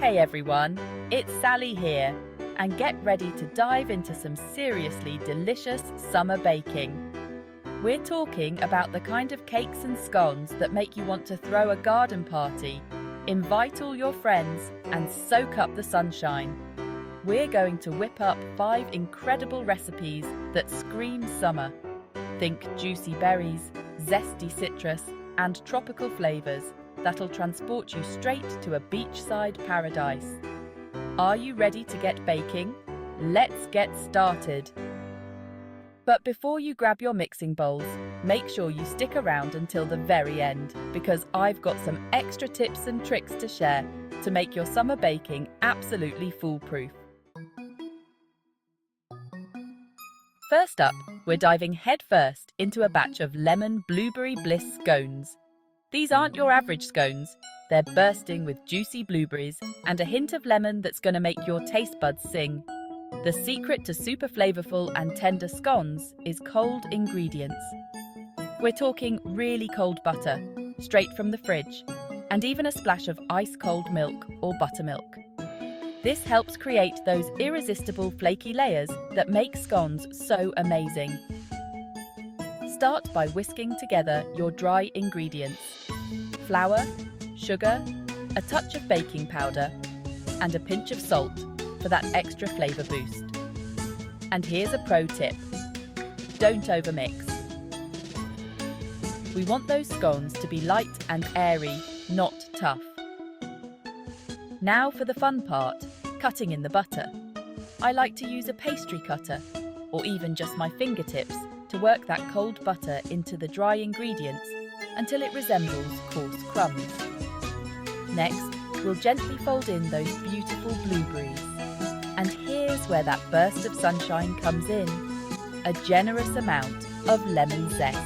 Hey everyone, it's Sally here, and get ready to dive into some seriously delicious summer baking. We're talking about the kind of cakes and scones that make you want to throw a garden party, invite all your friends, and soak up the sunshine. We're going to whip up 5 incredible recipes that scream summer. Think juicy berries, zesty citrus, and tropical flavours that'll transport you straight to a beachside paradise. Are you ready to get baking? Let's get started. But before you grab your mixing bowls, make sure you stick around until the very end, because I've got some extra tips and tricks to share to make your summer baking absolutely foolproof. First up, we're diving headfirst into a batch of Lemon Blueberry Bliss Scones. These aren't your average scones. They're bursting with juicy blueberries and a hint of lemon that's going to make your taste buds sing. The secret to super flavorful and tender scones is cold ingredients. We're talking really cold butter, straight from the fridge, and even a splash of ice-cold milk or buttermilk. This helps create those irresistible flaky layers that make scones so amazing. Start by whisking together your dry ingredients: flour, sugar, a touch of baking powder, and a pinch of salt for that extra flavour boost. And here's a pro tip: don't overmix. We want those scones to be light and airy, not tough. Now for the fun part, cutting in the butter. I like to use a pastry cutter, or even just my fingertips, to work that cold butter into the dry ingredients until it resembles coarse crumbs. Next, we'll gently fold in those beautiful blueberries. And here's where that burst of sunshine comes in: a generous amount of lemon zest.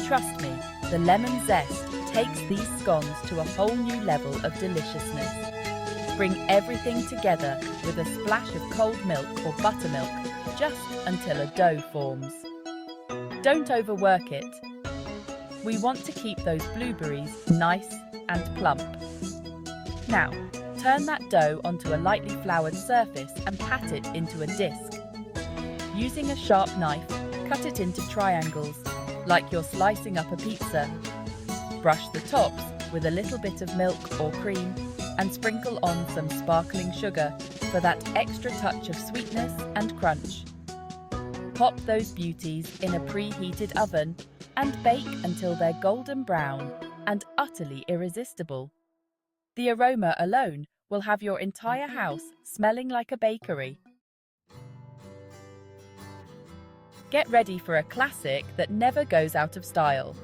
Trust me, the lemon zest takes these scones to a whole new level of deliciousness. Bring everything together with a splash of cold milk or buttermilk just until a dough forms. Don't overwork it. We want to keep those blueberries nice and plump. Now, turn that dough onto a lightly floured surface and pat it into a disc. Using a sharp knife, cut it into triangles, like you're slicing up a pizza. Brush the tops with a little bit of milk or cream and sprinkle on some sparkling sugar for that extra touch of sweetness and crunch. Pop those beauties in a preheated oven and bake until they're golden brown and utterly irresistible. The aroma alone will have your entire house smelling like a bakery. Get ready for a classic that never goes out of style: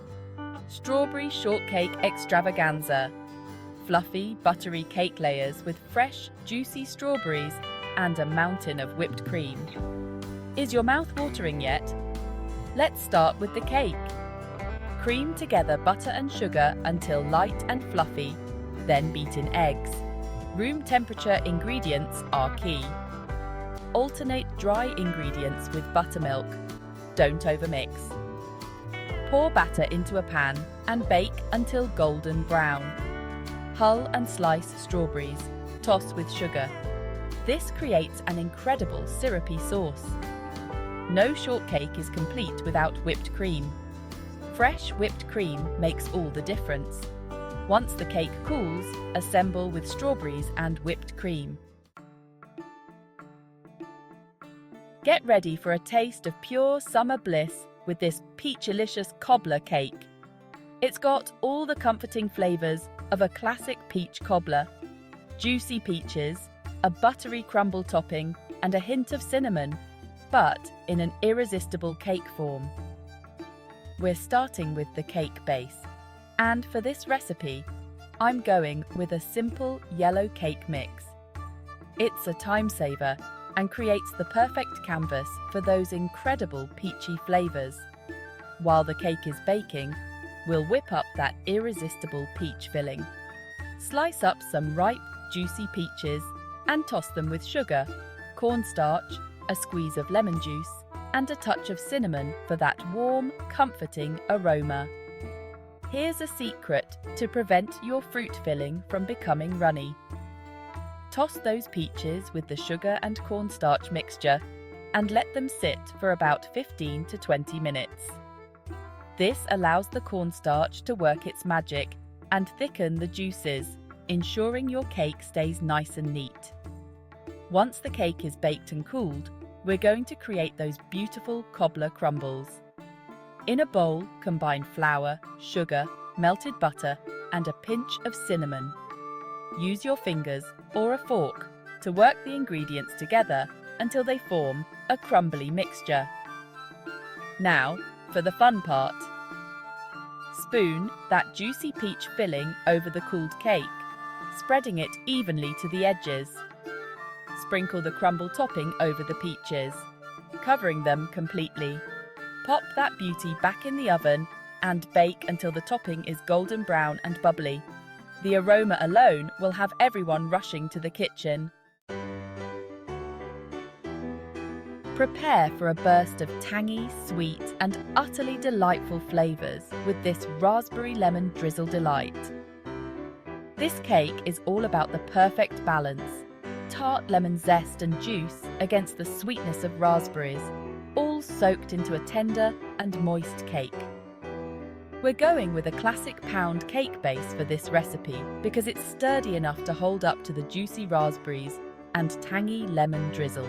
Strawberry Shortcake Extravaganza. Fluffy, buttery cake layers with fresh, juicy strawberries and a mountain of whipped cream. Is your mouth watering yet? Let's start with the cake. Cream together butter and sugar until light and fluffy, then beat in eggs. Room temperature ingredients are key. Alternate dry ingredients with buttermilk. Don't overmix. Pour batter into a pan and bake until golden brown. Hull and slice strawberries. Toss with sugar. This creates an incredible syrupy sauce. No shortcake is complete without whipped cream. Fresh whipped cream makes all the difference. Once the cake cools, assemble with strawberries and whipped cream. Get ready for a taste of pure summer bliss with this Peachylicious Cobbler cake. It's got all the comforting flavours of a classic peach cobbler: juicy peaches, a buttery crumble topping, and a hint of cinnamon, but in an irresistible cake form. We're starting with the cake base, and for this recipe, I'm going with a simple yellow cake mix. It's a time saver and creates the perfect canvas for those incredible peachy flavours. While the cake is baking, we'll whip up that irresistible peach filling. Slice up some ripe, juicy peaches and toss them with sugar, cornstarch, a squeeze of lemon juice, and a touch of cinnamon for that warm, comforting aroma. Here's a secret to prevent your fruit filling from becoming runny. Toss those peaches with the sugar and cornstarch mixture and let them sit for about 15 to 20 minutes. This allows the cornstarch to work its magic and thicken the juices, ensuring your cake stays nice and neat. Once the cake is baked and cooled, we're going to create those beautiful cobbler crumbles. In a bowl, combine flour, sugar, melted butter, and a pinch of cinnamon. Use your fingers or a fork to work the ingredients together until they form a crumbly mixture. Now, for the fun part. Spoon that juicy peach filling over the cooled cake, spreading it evenly to the edges. Sprinkle the crumble topping over the peaches, covering them completely. Pop that beauty back in the oven and bake until the topping is golden brown and bubbly. The aroma alone will have everyone rushing to the kitchen. Prepare for a burst of tangy, sweet, and utterly delightful flavours with this raspberry lemon drizzle delight. This cake is all about the perfect balance. Tart lemon zest and juice against the sweetness of raspberries, all soaked into a tender and moist cake. We're going with a classic pound cake base for this recipe because it's sturdy enough to hold up to the juicy raspberries and tangy lemon drizzle.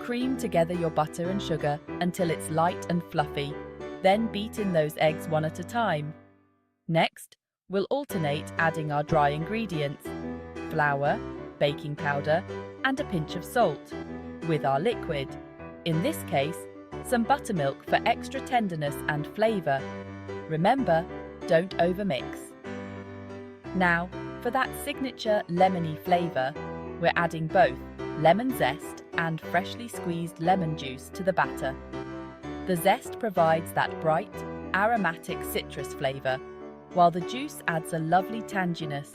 Cream together your butter and sugar until it's light and fluffy, then beat in those eggs one at a time. Next, we'll alternate adding our dry ingredients, flour, baking powder, and a pinch of salt, with our liquid, in this case, some buttermilk for extra tenderness and flavour. Remember, don't overmix. Now, for that signature lemony flavour, we're adding both lemon zest and freshly squeezed lemon juice to the batter. The zest provides that bright, aromatic citrus flavour, while the juice adds a lovely tanginess.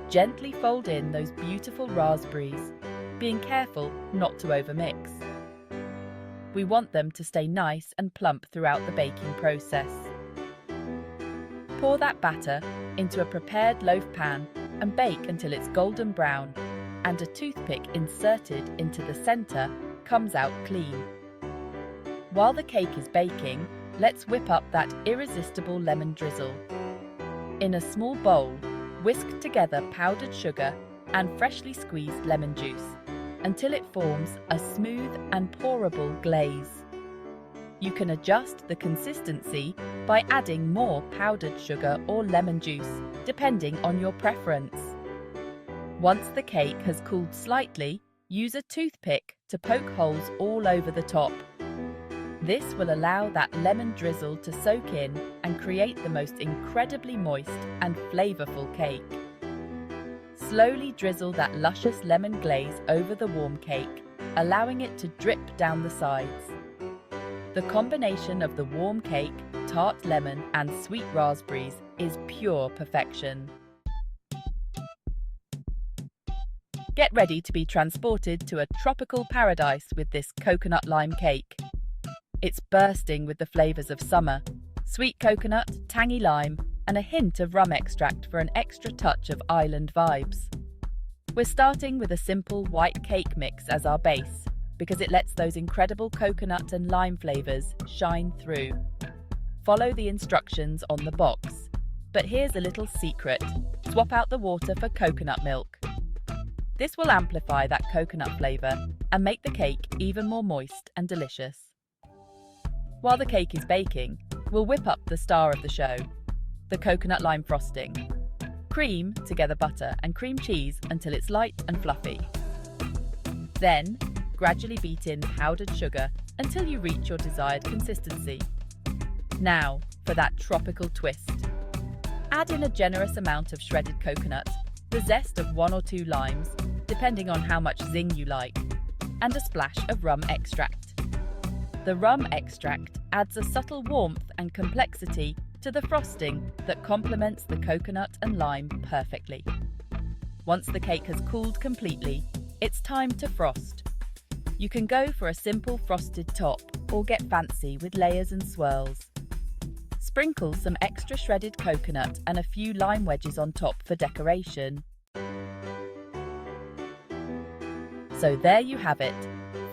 Gently fold in those beautiful raspberries, being careful not to overmix. We want them to stay nice and plump throughout the baking process. Pour that batter into a prepared loaf pan and bake until it's golden brown and a toothpick inserted into the centre comes out clean. While the cake is baking, let's whip up that irresistible lemon drizzle. In a small bowl, whisk together powdered sugar and freshly squeezed lemon juice until it forms a smooth and pourable glaze. You can adjust the consistency by adding more powdered sugar or lemon juice, depending on your preference. Once the cake has cooled slightly, use a toothpick to poke holes all over the top. This will allow that lemon drizzle to soak in and create the most incredibly moist and flavourful cake. Slowly drizzle that luscious lemon glaze over the warm cake, allowing it to drip down the sides. The combination of the warm cake, tart lemon and sweet raspberries is pure perfection. Get ready to be transported to a tropical paradise with this coconut lime cake. It's bursting with the flavours of summer, sweet coconut, tangy lime, and a hint of rum extract for an extra touch of island vibes. We're starting with a simple white cake mix as our base because it lets those incredible coconut and lime flavours shine through. Follow the instructions on the box. But here's a little secret: swap out the water for coconut milk. This will amplify that coconut flavour and make the cake even more moist and delicious. While the cake is baking, we'll whip up the star of the show, the coconut lime frosting. Cream together butter and cream cheese until it's light and fluffy. Then, gradually beat in powdered sugar until you reach your desired consistency. Now, for that tropical twist. Add in a generous amount of shredded coconut, the zest of 1 or 2 limes, depending on how much zing you like, and a splash of rum extract. The rum extract adds a subtle warmth and complexity to the frosting that complements the coconut and lime perfectly. Once the cake has cooled completely, it's time to frost. You can go for a simple frosted top or get fancy with layers and swirls. Sprinkle some extra shredded coconut and a few lime wedges on top for decoration. So there you have it,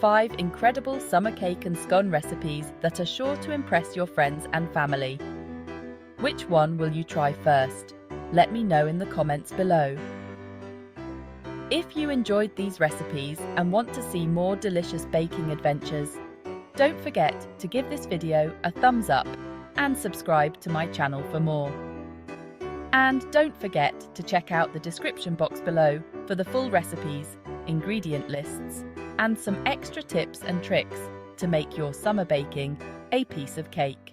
5 incredible summer cake and scone recipes that are sure to impress your friends and family. Which one will you try first? Let me know in the comments below. If you enjoyed these recipes and want to see more delicious baking adventures, don't forget to give this video a thumbs up and subscribe to my channel for more. And don't forget to check out the description box below for the full recipes, ingredient lists, and some extra tips and tricks to make your summer baking a piece of cake.